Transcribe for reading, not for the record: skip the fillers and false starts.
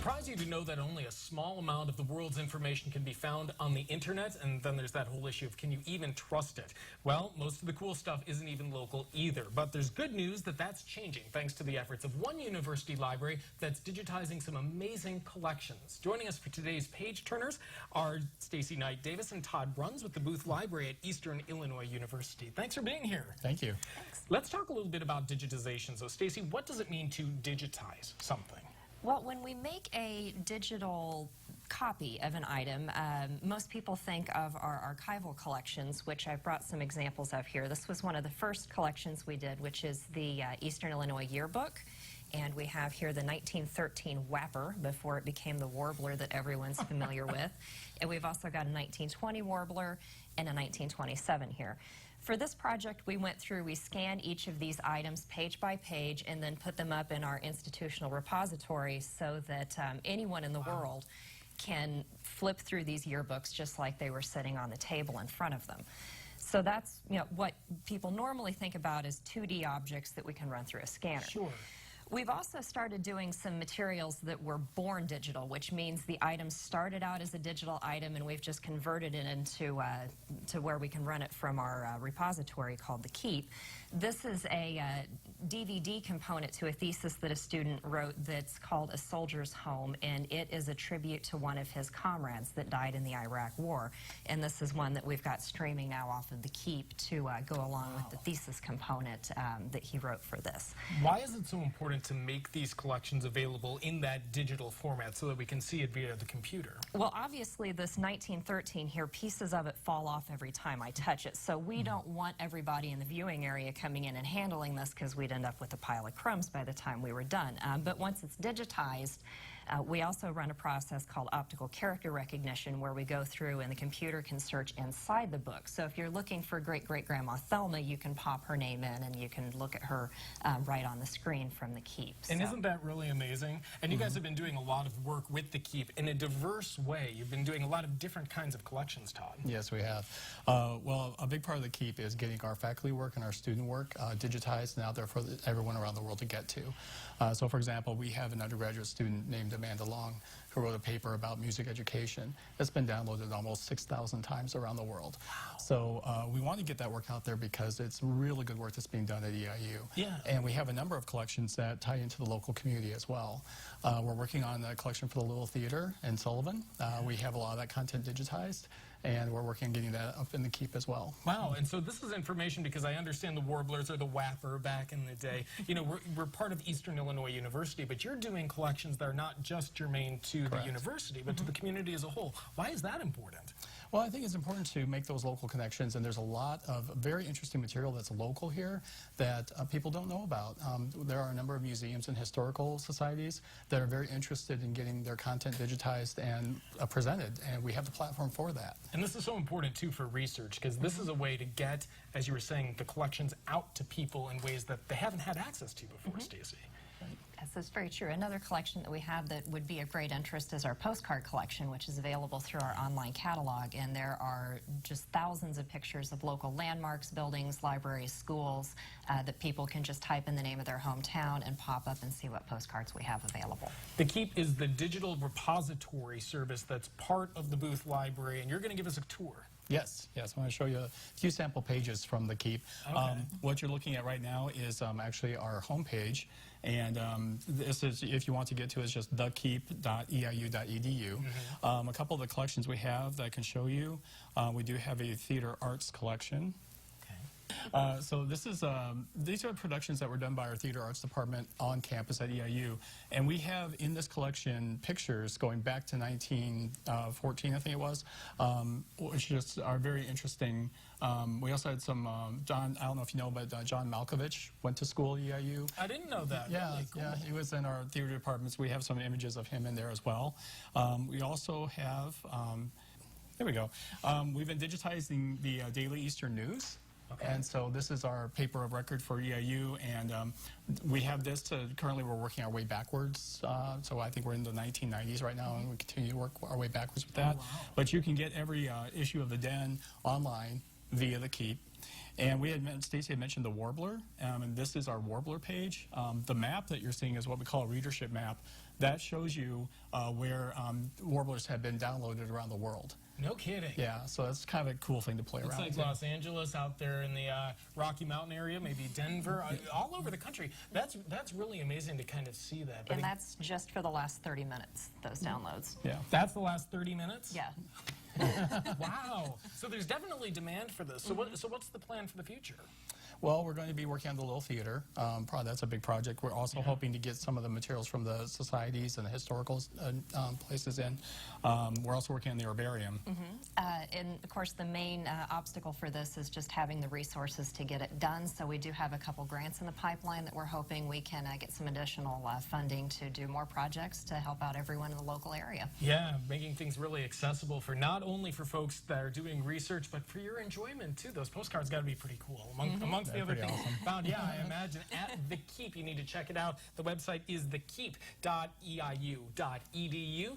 surprise you to know that only a small amount of the world's information can be found on the internet, and then there's that whole issue of can you even trust it? Well, most of the cool stuff isn't even local either, but there's good news that that's changing thanks to the efforts of one university library that's digitizing some amazing collections. Joining us for today's Page Turners are Stacy Knight Davis and Todd Bruns with the Booth Library at Eastern Illinois University. Thanks for being here. Thank you. Thanks. Let's talk a little bit about digitization. So, Stacy, what does it mean to digitize something? Well, when we make a digital copy of an item, most people think of our archival collections, which I've brought some examples of here. This was one of the first collections we did, which is the Eastern Illinois Yearbook. And we have here the 1913 Whapper, before it became the warbler that everyone's familiar with. And we've also got a 1920 warbler and a 1927 here. For this project, we went through, we scanned each of these items page by page and then put them up in our institutional repository so that anyone in the world can flip through these yearbooks just like they were sitting on the table in front of them. So that's, what people normally think about as 2D objects that we can run through a scanner. Sure. We've also started doing some materials that were born digital, which means the item started out as a digital item and we've just converted it into to where we can run it from our repository called the Keep. This is a DVD component to a thesis that a student wrote that's called A Soldier's Home, and it is a tribute to one of his comrades that died in the Iraq War. And this is one that we've got streaming now off of the Keep to go along with the thesis component that he wrote for this. Why is it so important to make these collections available in that digital format so that we can see it via the computer? Well, obviously this 1913 here, pieces of it fall off every time I touch it, so we don't want everybody in the viewing area coming in and handling this because we'd end up with a pile of crumbs by the time we were done. But once it's digitized, we also run a process called optical character recognition where we go through and the computer can search inside the book. So if you're looking for great-great-grandma Thelma, you can pop her name in and you can look at her right on the screen from the Keep. And isn't that really amazing? And you guys have been doing a lot of work with the Keep in a diverse way. You've been doing a lot of different kinds of collections, Todd. Yes, we have. Well, a big part of the Keep is getting our faculty work and our student work digitized and out there for everyone around the world to get to. So, for example, we have an undergraduate student named Amanda Long who wrote a paper about music education. It's been downloaded almost 6,000 times around the world. Wow. So we want to get that work out there because it's really good work that's being done at EIU. Yeah. And we have a number of collections that tie into the local community as well. We're working on a collection for the Little Theater in Sullivan. We have a lot of that content digitized, and we're working on getting that up in the Keep as well. Wow, and so this is information because I understand the warblers or the Whapper back in the day. We're part of Eastern Illinois University, but you're doing collections that are not just germane to the university, but to the community as a whole. Why is that important? Well, I think it's important to make those local connections, and there's a lot of very interesting material that's local here that people don't know about. There are a number of museums and historical societies that are very interested in getting their content digitized and presented, and we have the platform for that. And this is so important, too, for research, because this is a way to get, as you were saying, the collections out to people in ways that they haven't had access to before, Stacy. Yes, that's very true. Another collection that we have that would be of great interest is our postcard collection, which is available through our online catalog. And there are just thousands of pictures of local landmarks, buildings, libraries, schools, that people can just type in the name of their hometown and pop up and see what postcards we have available. The Keep is the digital repository service that's part of the Booth Library, and you're going to give us a tour. Yes, yes. I want to show you a few sample pages from the Keep. Okay. What you're looking at right now is actually our homepage, and this is, if you want to get to it, it's just thekeep.eiu.edu. A couple of the collections we have that I can show you. We do have a theater arts collection. So this is these are productions that were done by our theater arts department on campus at EIU, and we have in this collection pictures going back to 1914, I think it was, which just are very interesting. We also had some John. I don't know if you know, but John Malkovich went to school at EIU. I didn't know that. Yeah, really cool. Yeah, he was in our theater departments. We have some images of him in there as well. We also have. There we go. We've been digitizing the Daily Eastern News. Okay. And so this is our paper of record for EIU, and we have this currently we're working our way backwards. So I think we're in the 1990s right now, and we continue to work our way backwards with that. Oh, wow. But you can get every issue of the Den online via the Keep. And Stacy had mentioned the Warbler, and this is our Warbler page. The map that you're seeing is what we call a readership map that shows you where warblers have been downloaded around the world. No kidding. Yeah, so that's kind of a cool thing to play It's around like with. Los Angeles out there in the Rocky Mountain area, maybe Denver, all over the country. That's really amazing to kind of see that. But And that's just for the last 30 minutes, those downloads. Yeah. that's the last 30 minutes? Yeah. Wow. So there's definitely demand for this. So what's the plan for the future? Well, we're going to be working on the little theater. Probably that's a big project. We're also hoping to get some of the materials from the societies and the historical places in. We're also working on the herbarium. And of course, the main obstacle for this is just having the resources to get it done. So we do have a couple grants in the pipeline that we're hoping we can get some additional funding to do more projects to help out everyone in the local area. Yeah, making things really accessible for not only for folks that are doing research, but for your enjoyment too. Those postcards got to be pretty cool. Amongst the They're other pretty things awesome. found, yeah, I imagine at The Keep. You need to check it out. The website is thekeep.eiu.edu.